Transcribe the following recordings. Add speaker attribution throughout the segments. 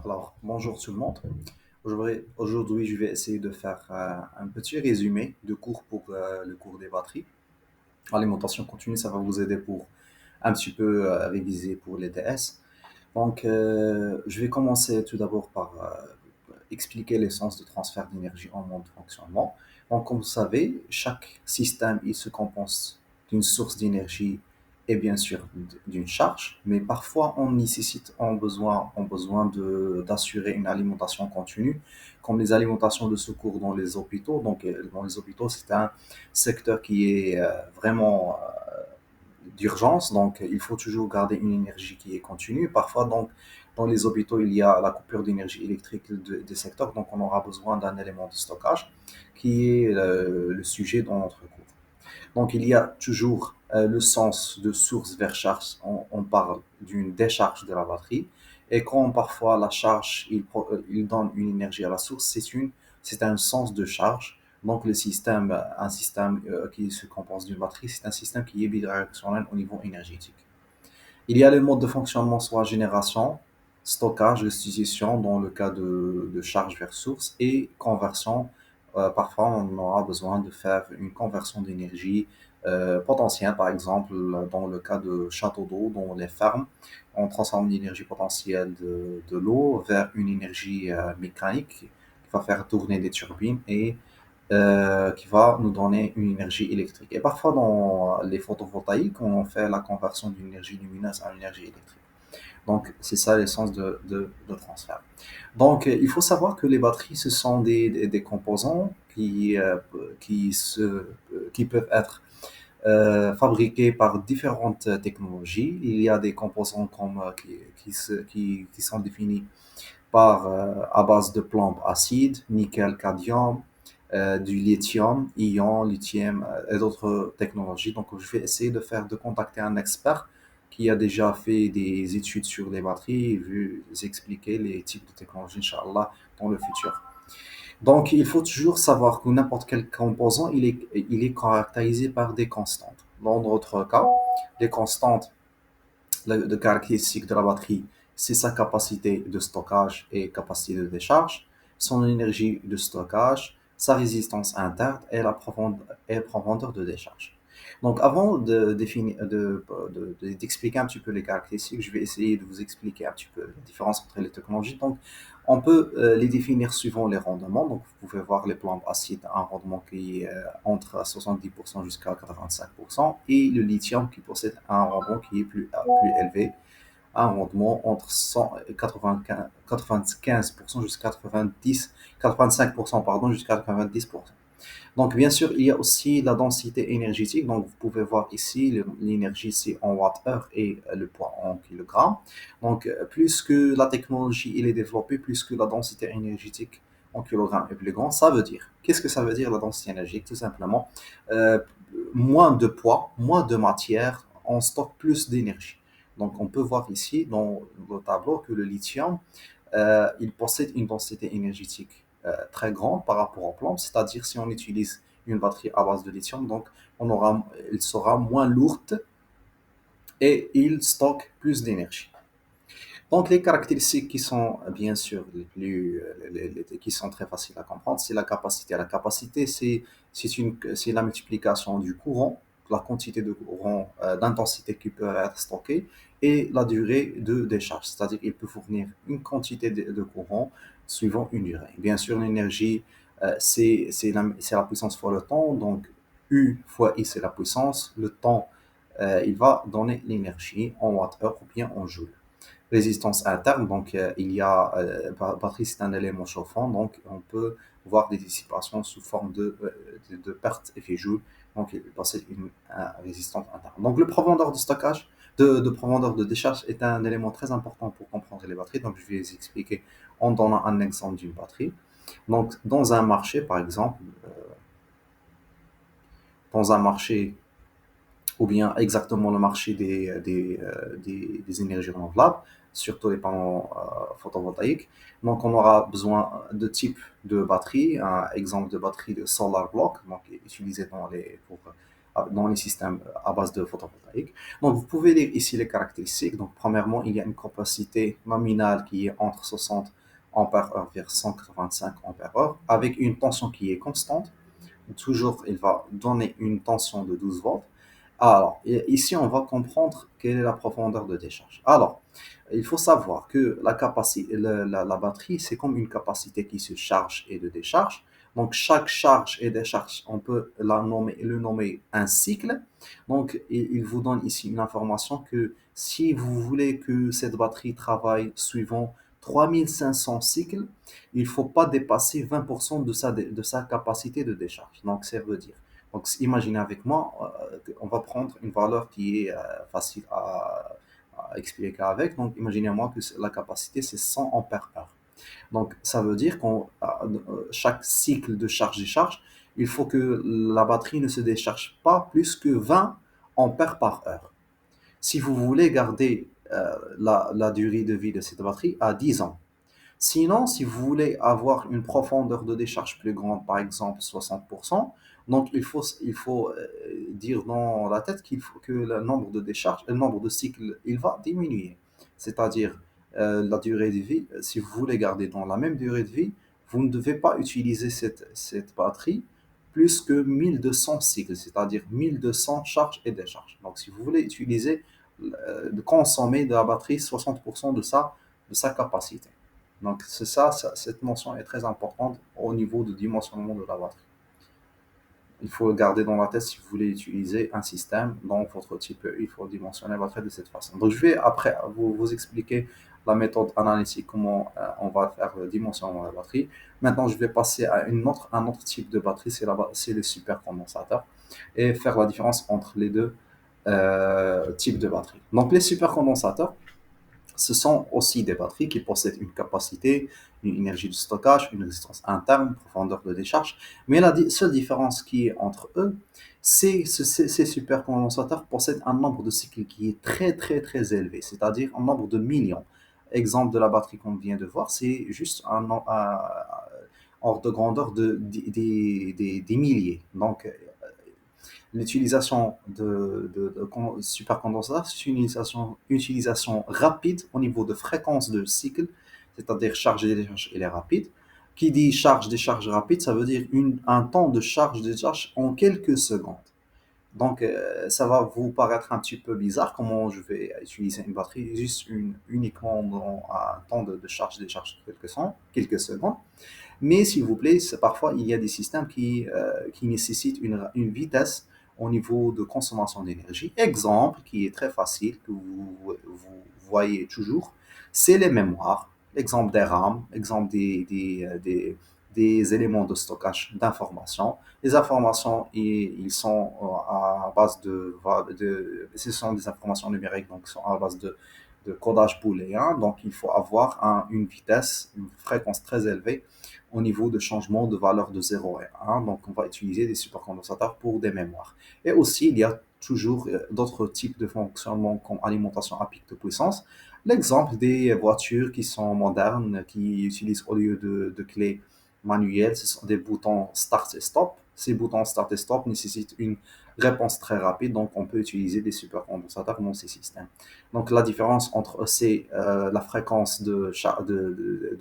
Speaker 1: Alors, bonjour tout le monde. Aujourd'hui, je vais essayer de faire un petit résumé de cours pour le cours des batteries. Alimentation continue, ça va vous aider pour un petit peu réviser pour les DS. Donc, je vais commencer tout d'abord par expliquer l'essence de transfert d'énergie en mode de fonctionnement. Donc, comme vous savez, chaque système il se compose d'une source d'énergie et bien sûr d'une charge, mais parfois on besoin d'assurer une alimentation continue, comme les alimentations de secours dans les hôpitaux. Donc, dans les hôpitaux, c'est un secteur qui est vraiment d'urgence, donc il faut toujours garder une énergie qui est continue. Parfois, donc, dans les hôpitaux, il y a la coupure d'énergie électrique des secteurs, donc on aura besoin d'un élément de stockage qui est le sujet dans notre cours. Donc, il y a toujours le sens de source vers charge. On parle d'une décharge de la batterie. Et quand parfois la charge, il donne une énergie à la source, c'est un sens de charge. Donc, un système qui se compose d'une batterie, c'est un système qui est bidirectionnel au niveau énergétique. Il y a le mode de fonctionnement, soit génération, stockage, restitution dans le cas de charge vers source et conversion. Parfois, on aura besoin de faire une conversion d'énergie potentielle, par exemple, dans le cas de châteaux d'eau, dans les fermes, on transforme l'énergie potentielle de l'eau vers une énergie mécanique qui va faire tourner des turbines et qui va nous donner une énergie électrique. Et parfois, dans les photovoltaïques, on fait la conversion d'une énergie lumineuse à une énergie électrique. Donc, c'est ça l'essence de transfert. Donc, il faut savoir que les batteries, ce sont des composants qui peuvent être fabriqués par différentes technologies. Il y a des composants qui sont définis à base de plombes acides, nickel, cadmium, du lithium, ion, lithium et d'autres technologies. Donc, je vais essayer de contacter un expert qui a déjà fait des études sur les batteries et vu expliquer les types de technologies, Inch'Allah, dans le futur. Donc, il faut toujours savoir que n'importe quel composant, il est caractérisé par des constantes. Dans notre cas, les constantes de caractéristiques de la batterie, c'est sa capacité de stockage et capacité de décharge, son énergie de stockage, sa résistance interne et la profondeur de décharge. Donc, avant d'expliquer un petit peu les caractéristiques, je vais essayer de vous expliquer un petit peu la différence entre les technologies. Donc, on peut les définir suivant les rendements. Donc, vous pouvez voir les plombes acides, un rendement qui est entre 70% jusqu'à 85%, et le lithium qui possède un rendement qui est plus élevé, un rendement entre 95% jusqu'à 85% pardon, jusqu'à 90%. Donc, bien sûr, il y a aussi la densité énergétique. Donc, vous pouvez voir ici, l'énergie, c'est en Wh et le poids en kilogrammes. Donc, plus que la technologie est développée, plus que la densité énergétique en kilogrammes est plus grande. Ça veut dire, qu'est-ce que ça veut dire la densité énergétique? Tout simplement, euh, moins de poids, moins de matière, on stocke plus d'énergie. Donc, on peut voir ici dans le tableau que le lithium, il possède une densité énergétique très grande par rapport aux plombes, c'est-à-dire si on utilise une batterie à base de lithium, donc elle sera moins lourde et il stocke plus d'énergie. Donc les caractéristiques qui sont bien sûr qui sont très faciles à comprendre, c'est la capacité. La capacité, c'est la multiplication du courant, la quantité de courant d'intensité qui peut être stockée et la durée de décharge, c'est-à-dire qu'il peut fournir une quantité de courant suivant une durée. Bien sûr, l'énergie, c'est la puissance fois le temps, donc U fois I, c'est la puissance. Le temps, il va donner l'énergie en watts-heure ou bien en joules. Résistance interne, donc il y a, batterie c'est un élément chauffant, donc on peut voir des dissipations sous forme de perte effet joule, donc il possède une résistance interne. Donc le profondeur de stockage, de profondeur de décharge est un élément très important pour comprendre les batteries, donc je vais les expliquer en donnant un exemple d'une batterie. Donc dans un marché, par exemple, dans un marché ou bien exactement le marché des énergies renouvelables, surtout les panneaux photovoltaïques. Donc, on aura besoin de types de batteries. Un exemple de batterie de solar block, donc utilisé pour dans les systèmes à base de photovoltaïque. Donc, vous pouvez lire ici les caractéristiques. Donc, premièrement, il y a une capacité nominale qui est entre 60 ampères-heure vers 185 ampères-heure, avec une tension qui est constante. Toujours, il va donner une tension de 12 volts. Alors, ici, on va comprendre quelle est la profondeur de décharge. Alors, il faut savoir que la capacité, la batterie, c'est comme une capacité qui se charge et de décharge. Donc, chaque charge et décharge, on peut le nommer un cycle. Donc, il vous donne ici une information que si vous voulez que cette batterie travaille suivant 3500 cycles, il ne faut pas dépasser 20% de sa capacité de décharge. Donc, ça veut dire. Donc, imaginez avec moi, on va prendre une valeur qui est facile à expliquer avec. Donc, imaginez-moi que la capacité, c'est 100 ampères heure. Donc, ça veut dire qu'chaque cycle de charge-décharge, il faut que la batterie ne se décharge pas plus que 20 ampères par heure. Si vous voulez garder la durée de vie de cette batterie à 10 ans, sinon, si vous voulez avoir une profondeur de décharge plus grande, par exemple 60%, donc il faut dire dans la tête qu'il faut que le nombre de décharges, le nombre de cycles, il va diminuer. C'est-à-dire la durée de vie, si vous voulez garder dans la même durée de vie, vous ne devez pas utiliser cette batterie plus que 1200 cycles, c'est-à-dire 1200 charges et décharges. Donc si vous voulez utiliser, de consommer de la batterie 60% de sa capacité. Donc c'est ça, cette notion est très importante au niveau du dimensionnement de la batterie. Il faut le garder dans la tête si vous voulez utiliser un système dans votre type E, il faut dimensionner la batterie de cette façon. Donc je vais après vous expliquer la méthode analytique, comment on va faire le dimensionnement de la batterie. Maintenant je vais passer à un autre type de batterie, c'est le supercondensateur, et faire la différence entre les deux types de batteries. Donc les supercondensateurs, ce sont aussi des batteries qui possèdent une capacité, une énergie de stockage, une résistance interne, une profondeur de décharge. Mais la seule différence qui est entre eux, c'est que ces supercondensateurs possèdent un nombre de cycles qui est très très très élevé, c'est-à-dire un nombre de millions. Exemple de la batterie qu'on vient de voir, c'est juste un ordre de grandeur des milliers. Donc, l'utilisation de supercondensateurs, c'est une utilisation rapide au niveau de fréquence de cycle, c'est-à-dire charge et décharge, elle est rapide. Qui dit charge-décharge rapide, ça veut dire un temps de charge-décharge en quelques secondes. Donc, ça va vous paraître un petit peu bizarre comment je vais utiliser une batterie juste uniquement dans un temps de charge-décharge de quelques secondes. Mais s'il vous plaît, parfois il y a des systèmes qui nécessitent une vitesse au niveau de consommation d'énergie. Exemple qui est très facile, que vous voyez toujours, c'est les mémoires. Exemple des RAM, exemple des éléments de stockage d'informations. Les informations, ils sont à base ce sont des informations numériques, donc sont à base de codage booléen. Donc il faut avoir une vitesse, une fréquence très élevée au niveau de changement de valeur de 0 et 1. Donc, on va utiliser des supercondensateurs pour des mémoires. Et aussi, il y a toujours d'autres types de fonctionnement comme alimentation à pic de puissance. L'exemple des voitures qui sont modernes, qui utilisent au lieu de clés manuelles, ce sont des boutons start et stop. Ces boutons start et stop nécessitent une réponse très rapide, donc on peut utiliser des supercondensateurs dans ces systèmes. Donc la différence entre eux, c'est la fréquence de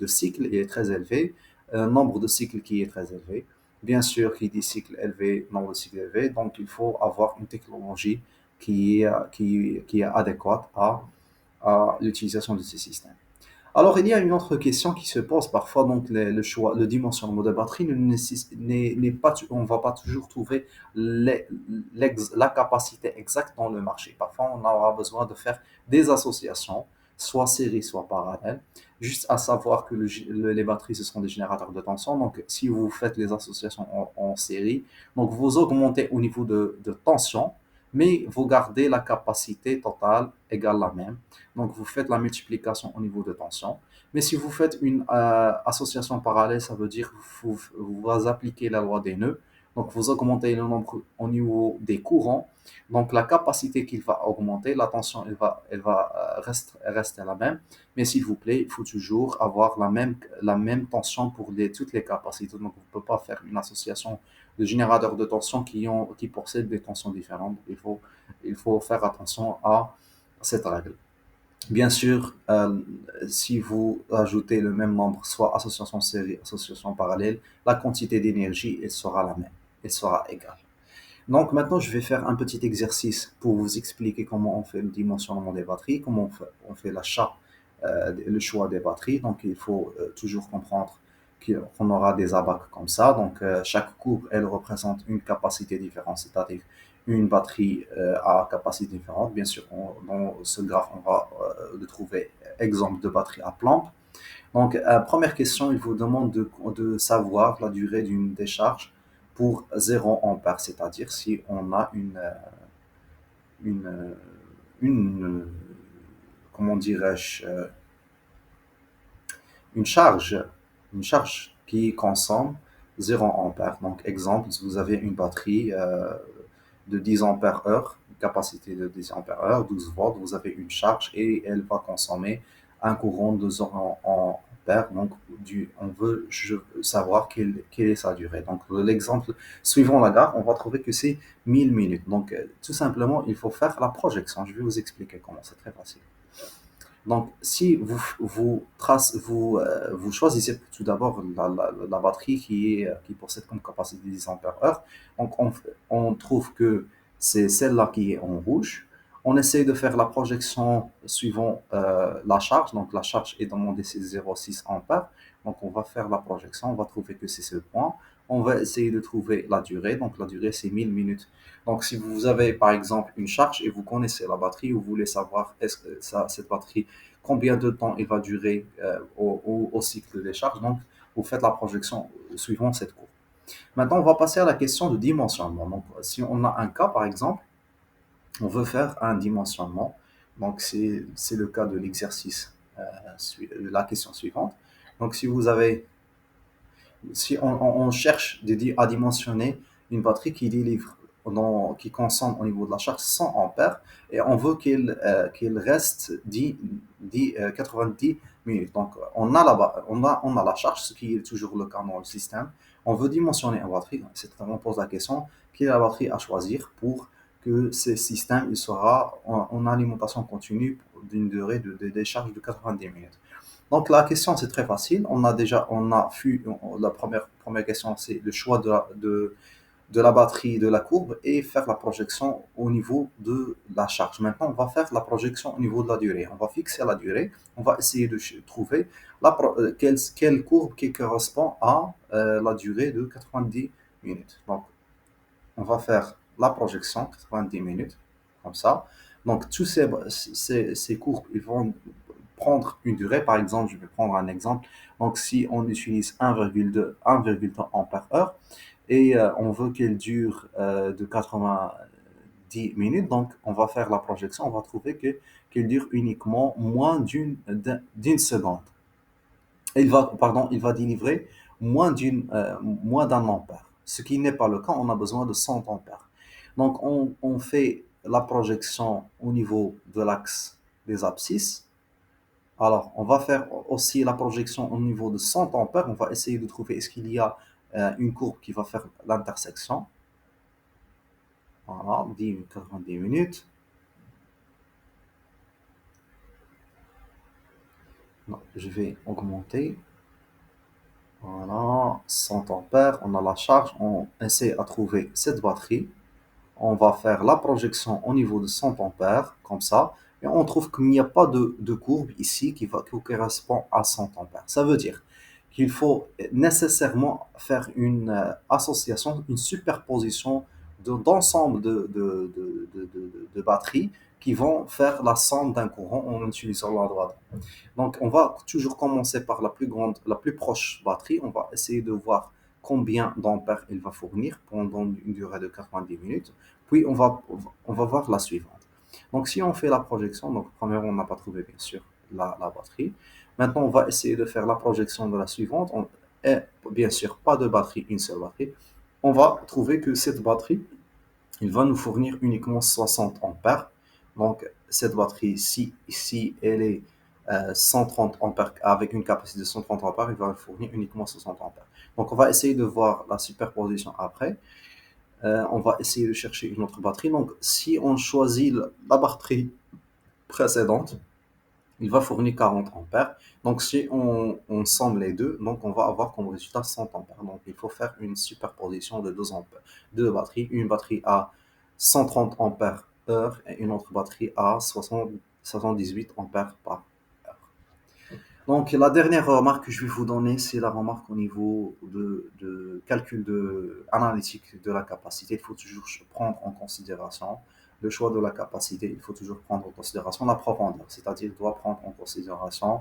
Speaker 1: cycle est très élevée, nombre de cycles qui est très élevé. Bien sûr, qui dit cycle élevé, nombre de cycles élevé, donc il faut avoir une technologie qui est adéquate à l'utilisation de ces systèmes. Alors, il y a une autre question qui se pose parfois, donc le choix, le dimensionnement de batterie n'est pas, on ne va pas toujours trouver la capacité exacte dans le marché. Parfois, on aura besoin de faire des associations, soit série, soit parallèle, juste à savoir que les batteries, ce sont des générateurs de tension. Donc, si vous faites les associations en série, donc vous augmentez au niveau de tension, mais vous gardez la capacité totale égale la même. Donc, vous faites la multiplication au niveau de tension. Mais si vous faites une association parallèle, ça veut dire que vous appliquez la loi des nœuds. Donc, vous augmentez le nombre au niveau des courants. Donc, la capacité qu'il va augmenter, la tension, rester la même. Mais s'il vous plaît, il faut toujours avoir la même tension pour toutes les capacités. Donc, vous ne pouvez pas faire une association de générateurs de tension qui possèdent des tensions différentes. Il faut faire attention à cette règle. Bien sûr, si vous ajoutez le même nombre, soit association série, association parallèle, la quantité d'énergie, elle sera la même, elle sera égale. Donc maintenant, je vais faire un petit exercice pour vous expliquer comment on fait le dimensionnement des batteries, comment on fait l'achat, le choix des batteries. Donc il faut toujours comprendre qu'on aura des abacs comme ça. Donc chaque courbe, elle représente une capacité différente, c'est-à-dire une batterie à capacité différente. Bien sûr, dans ce graphe, on va le trouver exemple de batterie à plomb. Donc, première question, il vous demande de savoir la durée d'une décharge pour 0 ampère, c'est-à-dire si on a une, une comment dirais-je, une charge, une charge qui consomme 0 ampère. Donc, exemple, si vous avez une batterie de 10 ampères heure, une capacité de 10 ampères heure, 12 volts, vous avez une charge et elle va consommer un courant de 0 ampères. Donc, on veut savoir quelle est sa durée. Donc, l'exemple suivant la gare, on va trouver que c'est 1000 minutes. Donc, tout simplement, il faut faire la projection. Je vais vous expliquer comment, c'est très facile. Donc, si vous choisissez tout d'abord la batterie qui possède comme capacité 10 ampères heure, donc on trouve que c'est celle-là qui est en rouge. On essaie de faire la projection suivant la charge. Donc, la charge est demandée, c'est 0,6 ampères. Donc, on va faire la projection, on va trouver que c'est ce point. On va essayer de trouver la durée. Donc, la durée, c'est 1000 minutes. Donc, si vous avez par exemple une charge et vous connaissez la batterie, vous voulez savoir est-ce que cette batterie combien de temps il va durer au cycle des charges. Donc, vous faites la projection suivant cette courbe. Maintenant, on va passer à la question de dimensionnement. Donc, si on a un cas, par exemple, on veut faire un dimensionnement. Donc, c'est le cas de l'exercice, la question suivante. Donc, si on cherche à dimensionner une batterie qui délivre, qui consomme au niveau de la charge 100 ampères, et on veut qu'elle reste 90 minutes. Donc, on a la charge, ce qui est toujours le cas dans le système. On veut dimensionner une batterie. On pose la question, quelle est la batterie à choisir pour que ce système il sera en alimentation continue d'une durée de décharge de 90 minutes. Donc la question c'est très facile. La première question c'est le choix de la batterie de la courbe et faire la projection au niveau de la charge. Maintenant on va faire la projection au niveau de la durée. On va fixer la durée. On va essayer de trouver quelle courbe qui correspond à la durée de 90 minutes. Donc on va faire la projection 90 minutes comme ça. Donc tous ces courbes ils vont prendre une durée, par exemple, je vais prendre un exemple. Donc, si on utilise 1,2 ampère heure et on veut qu'elle dure de 90 minutes, donc on va faire la projection, on va trouver qu'elle dure uniquement moins d'une seconde. Il va délivrer moins d'un ampère. Ce qui n'est pas le cas, on a besoin de 100 ampères. Donc, on fait la projection au niveau de l'axe des abscisses. Alors, on va faire aussi la projection au niveau de 100 ampères. On va essayer de trouver est-ce qu'il y a une courbe qui va faire l'intersection. Voilà, 90 minutes. Non, je vais augmenter. Voilà, 100 ampères. On a la charge. On essaie à trouver cette batterie. On va faire la projection au niveau de 100 ampères, comme ça. Et on trouve qu'il n'y a pas de courbe ici qui correspond à 100 ampères. Ça veut dire qu'il faut nécessairement faire une association, une superposition d'ensemble de batteries qui vont faire la somme d'un courant en utilisant la droite. Donc, on va toujours commencer par la plus grande, la plus proche batterie. On va essayer de voir combien d'ampères il va fournir pendant une durée de 90 minutes. Puis, on va voir la suivante. Donc, si on fait la projection, donc, premièrement, on n'a pas trouvé, bien sûr, la batterie. Maintenant, on va essayer de faire la projection de la suivante. Et bien sûr, pas de batterie, une seule batterie. on va trouver que cette batterie, il va nous fournir uniquement 60 ampères. Donc, cette batterie, si elle est 130 ampères, avec une capacité de 130 ampères, il va nous fournir uniquement 60 ampères. Donc, on va essayer de voir la superposition après. On va essayer de chercher une autre batterie. Donc, si on choisit la batterie précédente, il va fournir 40 ampères. Donc, si on somme les deux, donc on va avoir comme résultat 100 ampères. Donc, il faut faire une superposition de deux batteries. Une batterie à 130 ampères heure et une autre batterie à 78 ampères par heure. Donc, la dernière remarque que je vais vous donner, c'est la remarque au niveau de calcul analytique de la capacité. Il faut toujours prendre en considération le choix de la capacité. Il faut toujours prendre en considération la profondeur, c'est-à-dire il doit prendre en considération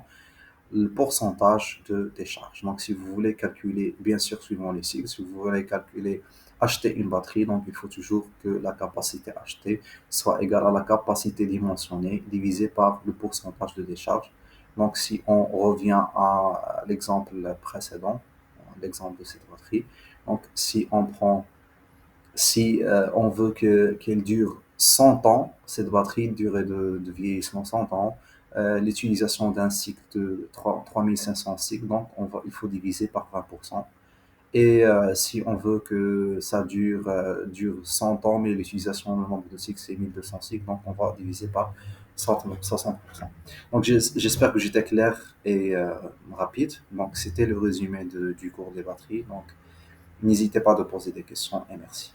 Speaker 1: le pourcentage de décharge. Donc, si vous voulez calculer, bien sûr, suivant les cycles, si vous voulez calculer, acheter une batterie, donc il faut toujours que la capacité achetée soit égale à la capacité dimensionnée divisée par le pourcentage de décharge. Donc, si on revient à l'exemple précédent, l'exemple de cette batterie, donc si on veut qu'elle dure 100 ans, cette batterie, durée de vieillissement 100 ans, l'utilisation d'un cycle de 3500 cycles, donc il faut diviser par 20%. Et si on veut que ça dure 100 ans, mais l'utilisation, le nombre de cycles, c'est 1200 cycles, donc on va diviser par 60%. Donc j'espère que j'étais clair et rapide. Donc c'était le résumé du cours des batteries. Donc n'hésitez pas de poser des questions et merci.